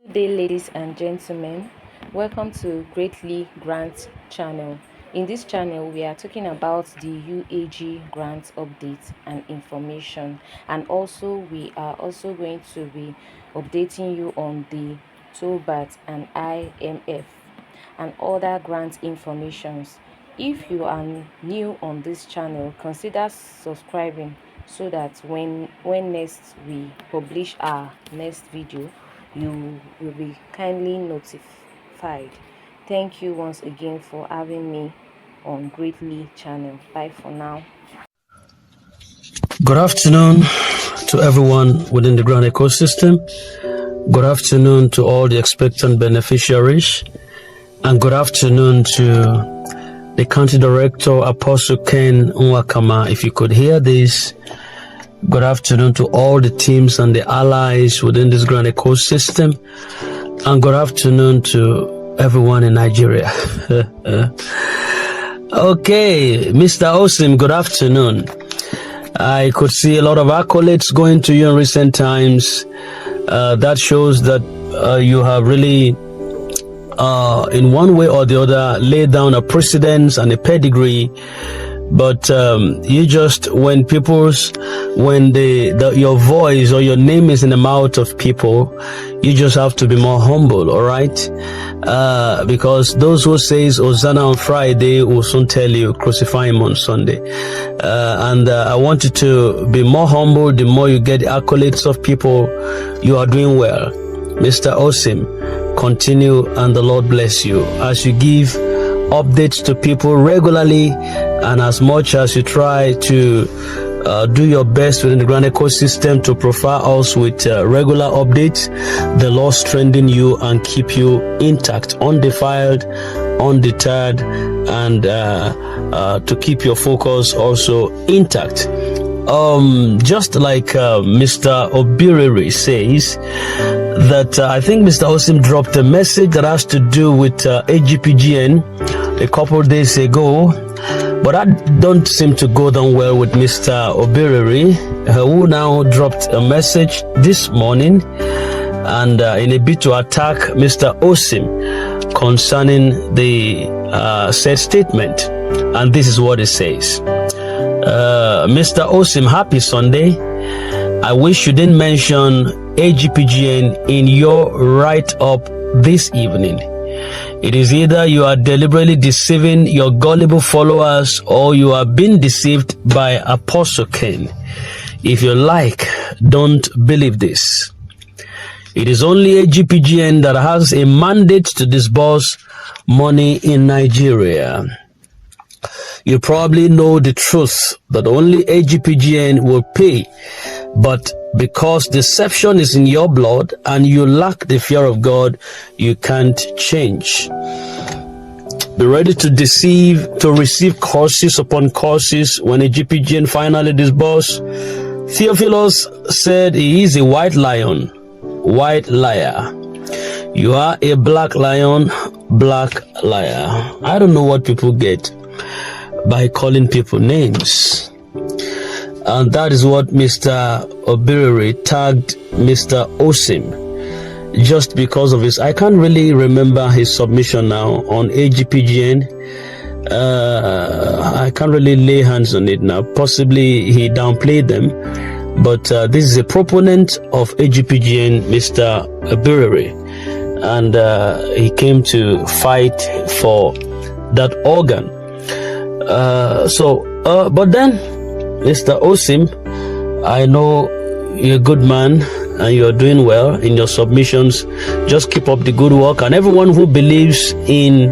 Good day, ladies and gentlemen. Welcome to Greatly Grant channel. In this channel, we are talking about the UAAG grant updates and information, and also we are also going to be updating you on the Theobarth and IMF and other grant informations. If you are new on this channel, consider subscribing so that when next we publish our next video, you will be kindly notified. Thank you once again for having me on Greatly channel. Bye for now. Good afternoon to everyone within the Grant ecosystem. Good afternoon to all the expectant beneficiaries. And good afternoon to the County Director, Apostle Ken Nwakama. If you could hear this, good afternoon to all the teams and the allies within this Grant ecosystem. And good afternoon to everyone in Nigeria. Okay, Mr. Osim, good afternoon. I could see a lot of accolades going to you in recent times. That shows that you have really, in one way or the other, laid down a precedence and a pedigree. But you just, when your voice or your name is in the mouth of people, you just have to be more humble, all right? Because those who says Hosanna on Friday will soon tell you crucify him on Sunday. And I want you to be more humble. The more you get the accolades of people, you are doing well. Mr. Osim, continue and the Lord bless you as you give updates to people regularly, and as much as you try to do your best within the Grant ecosystem to provide us with regular updates. The Lord strengthen you and keep you intact, undefiled, undeterred, and to keep your focus also intact. Just like Mr. Obiriri says, that I think Mr. Osim dropped a message that has to do with AGPGN a couple of days ago, but that don't seem to go down well with Mr. Obiriri, who now dropped a message this morning and in a bid to attack Mr. Osim concerning the said statement. And this is what it says. Mr. Osim, happy Sunday. I wish you didn't mention AGPGN in your write-up this evening. It is either you are deliberately deceiving your gullible followers or you are being deceived by Apostle Ken. If you like, don't believe this. It is only AGPGN that has a mandate to disburse money in Nigeria. You probably know the truth that only AGPGN will pay, but because deception is in your blood and you lack the fear of God, you can't change. Be ready to receive courses upon courses when AGPGN finally disburse. Theophilus said he is a white lion, white liar. You are a black lion, black liar. I don't know what people get by calling people names. And that is what Mr. Obiriri tagged Mr. Osim just because of his, I can't really remember his submission now on AGPGN. I can't really lay hands on it now. Possibly he downplayed them, but this is a proponent of AGPGN, Mr. Obiriri, and he came to fight for that organ. But then, Mr. Osim, I know you're a good man and you're doing well in your submissions. Just keep up the good work. And everyone who believes in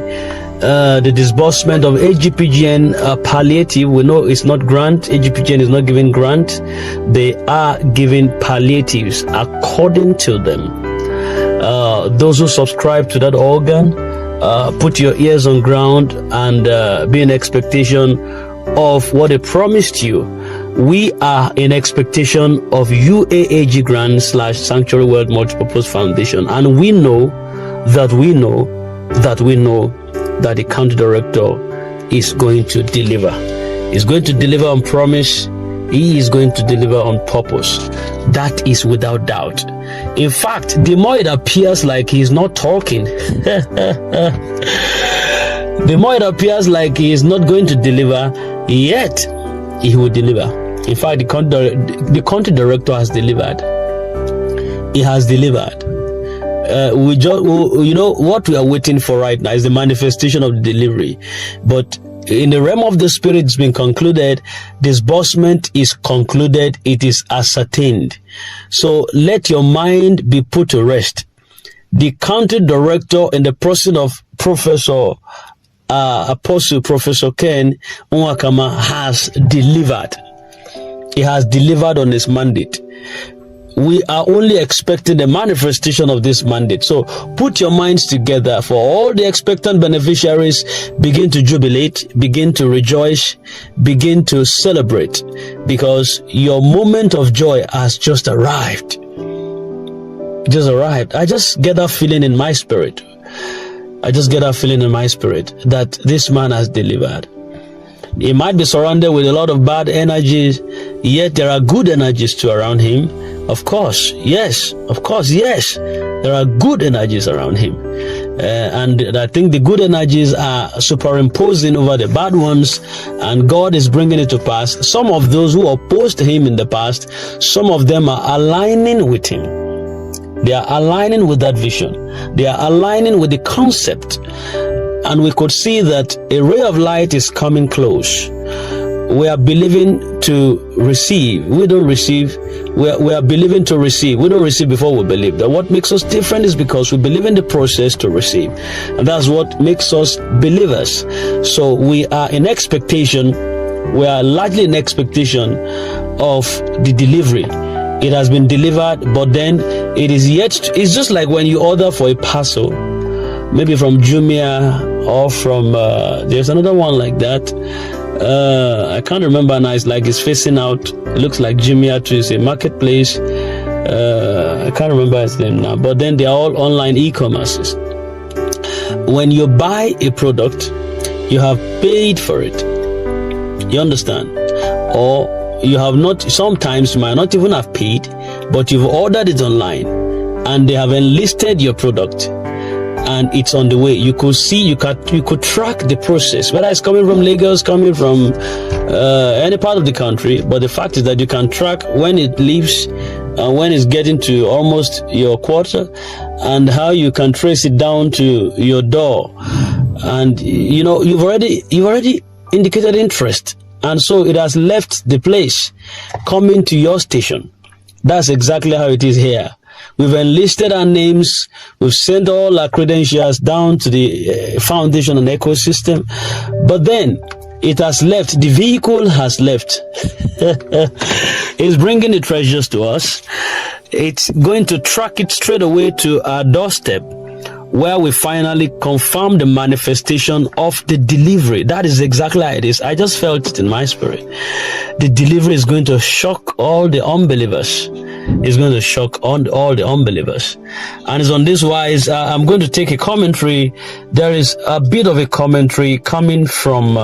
the disbursement of AGPGN palliative, we know it's not grant. AGPGN is not giving grant. They are giving palliatives according to them. Those who subscribe to that organ, put your ears on ground and be in expectation of what they promised you. We are in expectation of UAAG GRANT / Sanctuary World Multipurpose Foundation, and we know that the county director is going to deliver. He's going to deliver on promise. He is going to deliver on purpose. That is without doubt. In fact, the more it appears like he's not talking, the more it appears like he is not going to deliver, yet he will deliver. In fact, the country director has delivered. He has delivered. What we are waiting for right now is the manifestation of the delivery. But in the realm of the spirit, it's been concluded. Disbursement is concluded. It is ascertained. So let your mind be put to rest. The country director in the person of Apostle Professor Ken Uaagama has delivered. He has delivered on his mandate. We are only expecting the manifestation of this mandate. So put your minds together. For all the expectant beneficiaries, begin to jubilate, begin to rejoice, begin to celebrate, because your moment of joy has just arrived. Just arrived. I just get that feeling in my spirit. That this man has delivered. He might be surrounded with a lot of bad energies, yet there are good energies too around him. Of course, yes. There are good energies around him. And I think the good energies are superimposing over the bad ones, and God is bringing it to pass. Some of those who opposed him in the past, some of them are aligning with him. They are aligning with that vision. They are aligning with the concept. And we could see that a ray of light is coming close. We are believing to receive. We don't receive. We are believing to receive. We don't receive before we believe. That what makes us different is because we believe in the process to receive. And that's what makes us believers. So we are in expectation. We are largely in expectation of the delivery. It has been delivered, but then it is yet. It's just like when you order for a parcel, maybe from Jumia or from there's another one like that. I can't remember now. It's like it's facing out. It looks like Jumia too. It's a marketplace. I can't remember its name now. But then they are all online e-commerces. When you buy a product, you have paid for it. You understand? Or you have not. Sometimes you might not even have paid, but you've ordered it online, and they have enlisted your product. And it's on the way. You could see, you could track the process, whether it's coming from Lagos, coming from any part of the country. But the fact is that you can track when it leaves and when it's getting to almost your quarter, and how you can trace it down to your door. And you've already indicated interest, and so it has left the place, coming to your station. That's exactly how it is here. We've enlisted our names. We've sent all our credentials down to the foundation and ecosystem. But then it has left. The vehicle has left. It's bringing the treasures to us. It's going to track it straight away to our doorstep, where we finally confirm the manifestation of the delivery. That is exactly how it is. I just felt it in my spirit. The delivery is going to shock all the unbelievers. It's going to shock all the unbelievers. And it's on this wise, I'm going to take a commentary. There is a bit of a commentary coming from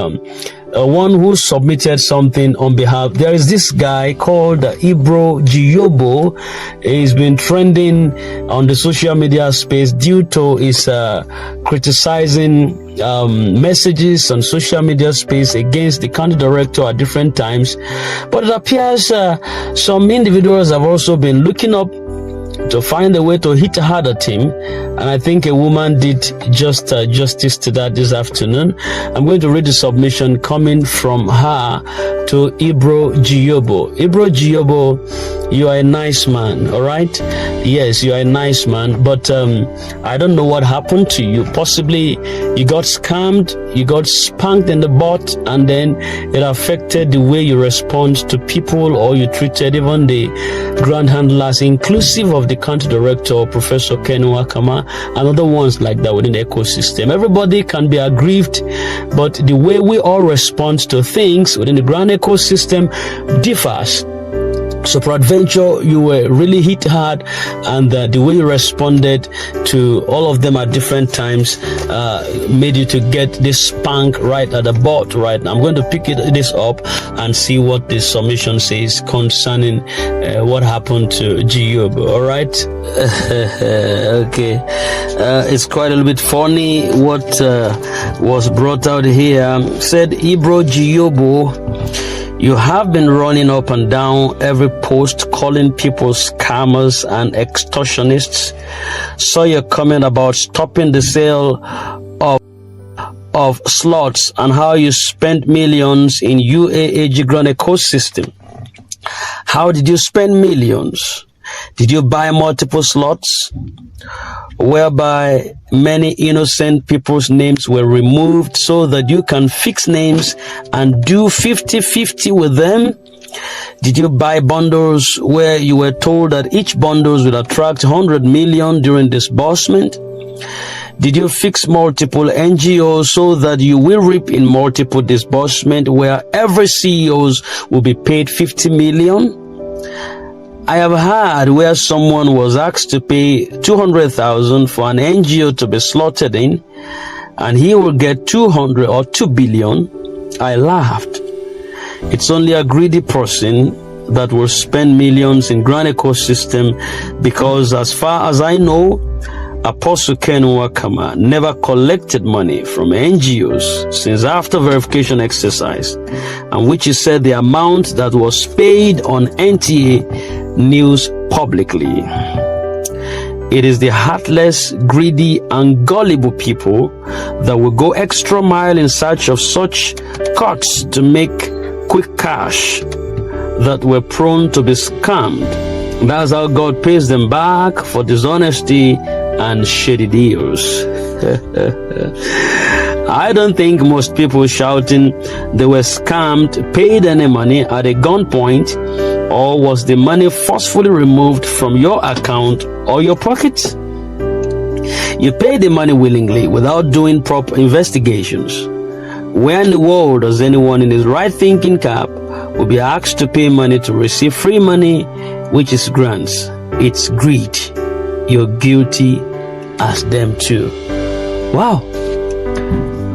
one who submitted something on behalf. There is this guy called Ibro Giyobo. He's been trending on the social media space due to his criticizing messages on social media space against the county director at different times. But it appears some individuals have also been looking up to find a way to hit hard at him, and I think a woman did justice to that this afternoon. I'm going to read the submission coming from her to Ibro Giyobo. Ibro Giyobo, you are a nice man, all right? Yes, you are a nice man, but I don't know what happened to you. Possibly you got scammed, you got spanked in the butt, and then it affected the way you respond to people, or you treated even the grand handlers, inclusive of the country director, Professor Ken Uaagama, and other ones like that within the ecosystem. Everybody can be aggrieved, but the way we all respond to things within the grand ecosystem differs. So peradventure, you were really hit hard, and the way you responded to all of them at different times made you to get this spank right at the butt right now. I'm going to pick this up and see what the submission says concerning what happened to Giob. All right. Okay. It's quite a little bit funny what was brought out here. Said Ibro Giobo, you have been running up and down every post calling people scammers and extortionists. Saw your comment about stopping the sale of slots and how you spent millions in UAAG GRANT ecosystem. How did you spend millions? Did you buy multiple slots whereby many innocent people's names were removed so that you can fix names and do 50-50 with them? Did you buy bundles where you were told that each bundles would attract 100 million during disbursement? Did you fix multiple NGOs so that you will reap in multiple disbursement where every CEOs will be paid 50 million? I have heard where someone was asked to pay 200,000 for an NGO to be slotted in, and he will get 200 or 2 billion. I laughed. It's only a greedy person that will spend millions in GRANT ecosystem, because as far as I know, Apostle Ken Wakama never collected money from NGOs since after verification exercise, and which he said the amount that was paid on NTA news publicly. It is the heartless, greedy, and gullible people that will go extra mile in search of such cuts to make quick cash that were prone to be scammed. That's how God pays them back for dishonesty and shady deals. I don't think most people shouting they were scammed paid any money at a gunpoint, or was the money forcefully removed from your account or your pocket? You paid the money willingly without doing proper investigations. Where in the world does anyone in his right thinking cap will be asked to pay money to receive free money, which is grants? It's greed. You're guilty as them too. Wow,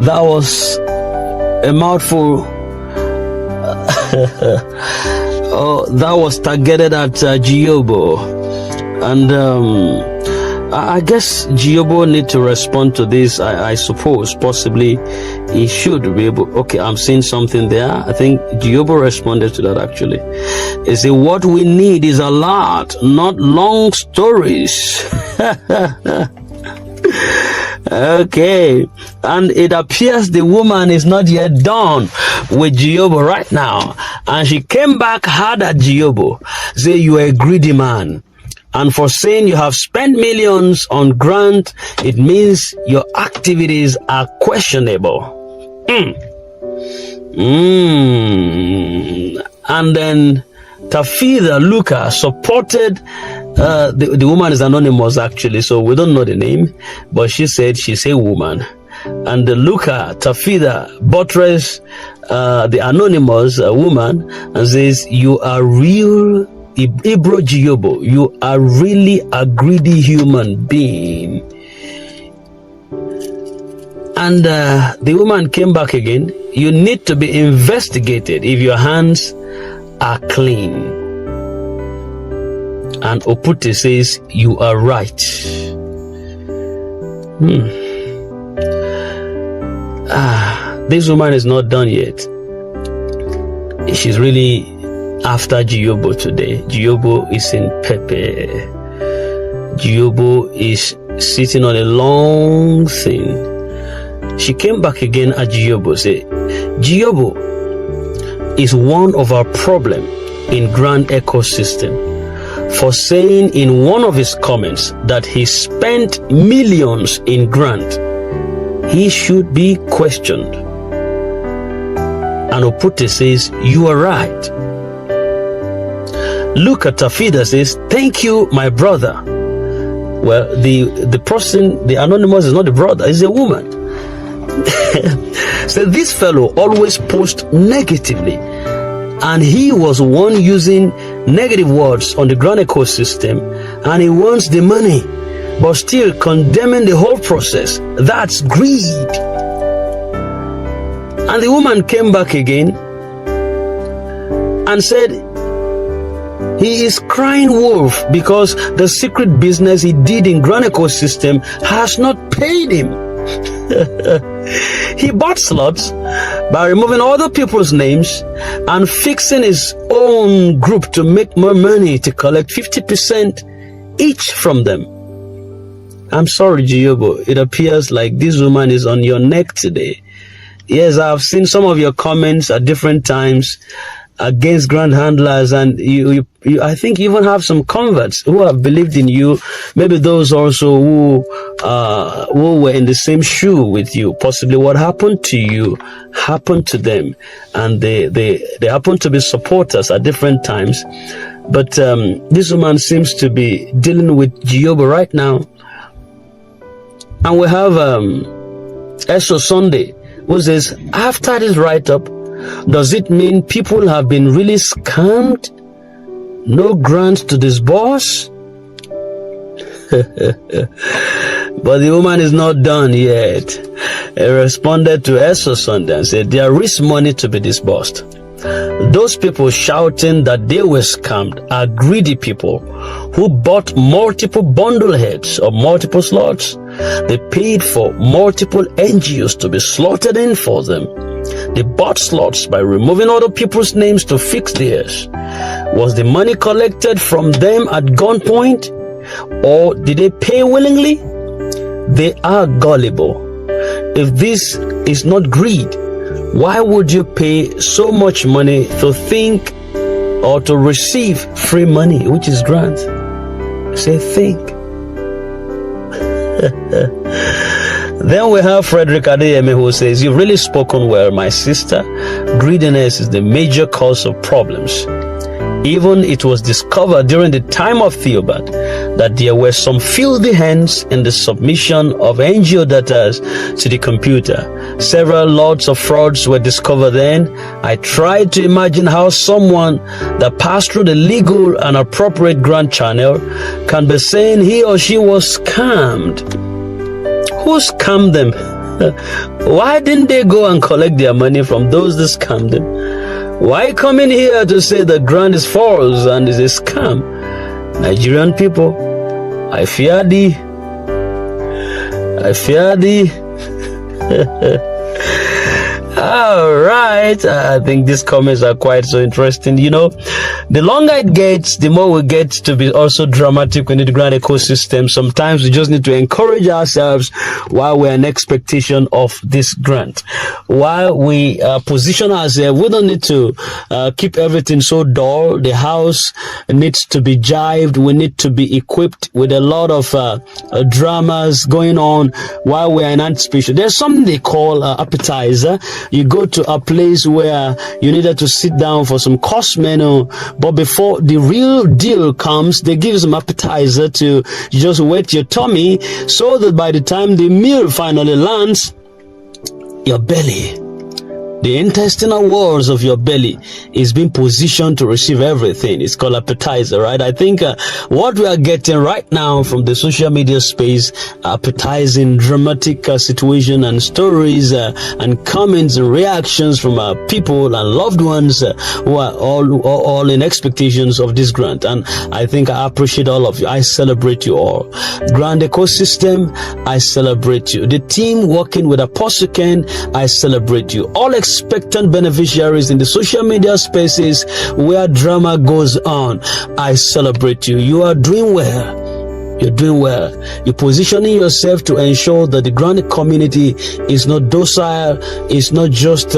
that was a mouthful. Oh, that was targeted at Giobo, and I guess Giobo need to respond to this. I suppose possibly he should be able. Okay, I'm seeing something there. I think Giobo responded to that actually. He said, what we need is a lot, not long stories. Okay, and it appears the woman is not yet done with Giobo right now, and she came back hard at Giobo, say you are a greedy man, and for saying you have spent millions on grant, it means your activities are questionable. And then Tafida Luca supported the woman is anonymous actually, so we don't know the name, but she said she's a woman. And the Luca Tafida buttress the anonymous woman and says, you are real Ibro Giobo, you are really a greedy human being. And the woman came back again, you need to be investigated if your hands are clean. And Opute says, you are right. This woman is not done yet. She's really after Giobo today. Giobo is in Pepe. Giobo is sitting on a long thing. She came back again at Giobo, say, Giobo is one of our problem in GRANT ecosystem for saying in one of his comments that he spent millions in grant. He should be questioned. And Opute says, you are right. Look at Tafida says, thank you, my brother. Well, the person, the anonymous is not the brother, it's a woman. So this fellow always posts negatively and he was one using negative words on the grant ecosystem, and he wants the money, but still condemning the whole process. That's greed. And the woman came back again and said, he is crying wolf because the secret business he did in grant ecosystem has not paid him. He bought slots by removing other people's names and fixing his own group to make more money, to collect 50% each from them. I'm sorry, Giobo. It appears like this woman is on your neck today. Yes, I've seen some of your comments at different times against grant handlers, and you I think you even have some converts who have believed in you, maybe those also who were in the same shoe with you. Possibly what happened to you happened to them, and they happen to be supporters at different times. But this woman seems to be dealing with Jehovah right now. And we have Eso Sunday, who says, after this write-up, does it mean people have been really scammed? No grants to disburse? But the woman is not done yet. He responded to Eso Sunday and said, there is money to be disbursed. Those people shouting that they were scammed are greedy people who bought multiple bundle heads of multiple slots. They paid for multiple NGOs to be slotted in for them. They bought slots by removing other people's names to fix theirs. Was the money collected from them at gunpoint, or did they pay willingly? They are gullible. If this is not greed, why would you pay so much money to think or to receive free money, which is grant? Say think. Then we have Frederick Adeyemi, who says, you've really spoken well, my sister. Greediness is the major cause of problems. Even it was discovered during the time of Theobarth that there were some filthy hands in the submission of NGO data to the computer. Several lots of frauds were discovered then. I tried to imagine how someone that passed through the legal and appropriate grant channel can be saying he or she was scammed. Who scammed them? Why didn't they go and collect their money from those that scammed them? Why coming here to say the grant is false and is a scam? Nigerian people, I fear thee. I fear thee. All right. I think these comments are quite so interesting. You know, the longer it gets, the more we get to be also dramatic in the grant ecosystem. Sometimes we just need to encourage ourselves while we're in expectation of this grant. While we position ourselves, we don't need to keep everything so dull. The house needs to be jived. We need to be equipped with a lot of dramas going on while we're in anticipation. There's something they call appetizer. You go to a place where you needed to sit down for some course menu, but before the real deal comes, they give you some appetizer to just wet your tummy, so that by the time the meal finally lands, your belly, the intestinal walls of your belly, is being positioned to receive everything. It's called appetizer, right? I think what we are getting right now from the social media space, appetizing dramatic situation and stories and comments and reactions from people and loved ones who are all in expectations of this grant. And I think I appreciate all of you. I celebrate you all. Grant ecosystem, I celebrate you. The team working with Apostle Ken, I celebrate you. All expectant beneficiaries in the social media spaces where drama goes on, I celebrate you. You are doing well. You're doing well. You're positioning yourself to ensure that the grant community is not docile. It's not just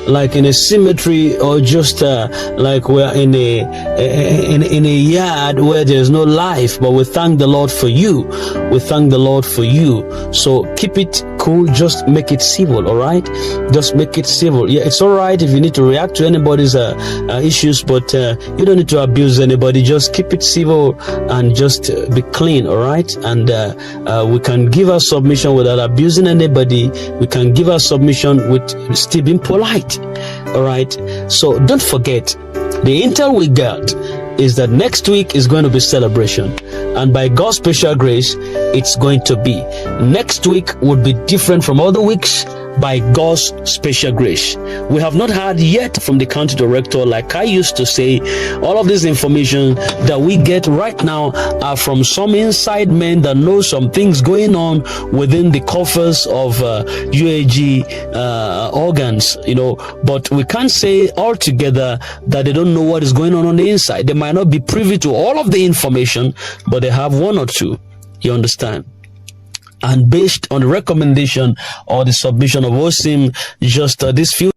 like in a cemetery, or just like we're in a yard where there's no life. But we thank the Lord for you. We thank the Lord for you. So keep it cool. Just make it civil. All right. Just make it civil. Yeah, it's all right if you need to react to anybody's issues, but you don't need to abuse anybody. Just keep it civil and just be clean. All right, and we can give our submission without abusing anybody. We can give our submission with still being polite. All right. So don't forget, the intel we got is that next week is going to be celebration, and by God's special grace, it's going to be. Next week would be different from other weeks by God's special grace. We have not heard yet from the county director. Like I used to say, all of this information that we get right now are from some inside men that know some things going on within the coffers of UAG organs, but we can't say altogether that they don't know what is going on the inside. They might not be privy to all of the information, but they have one or two. You understand? And based on the recommendation or the submission of OSIM, just this few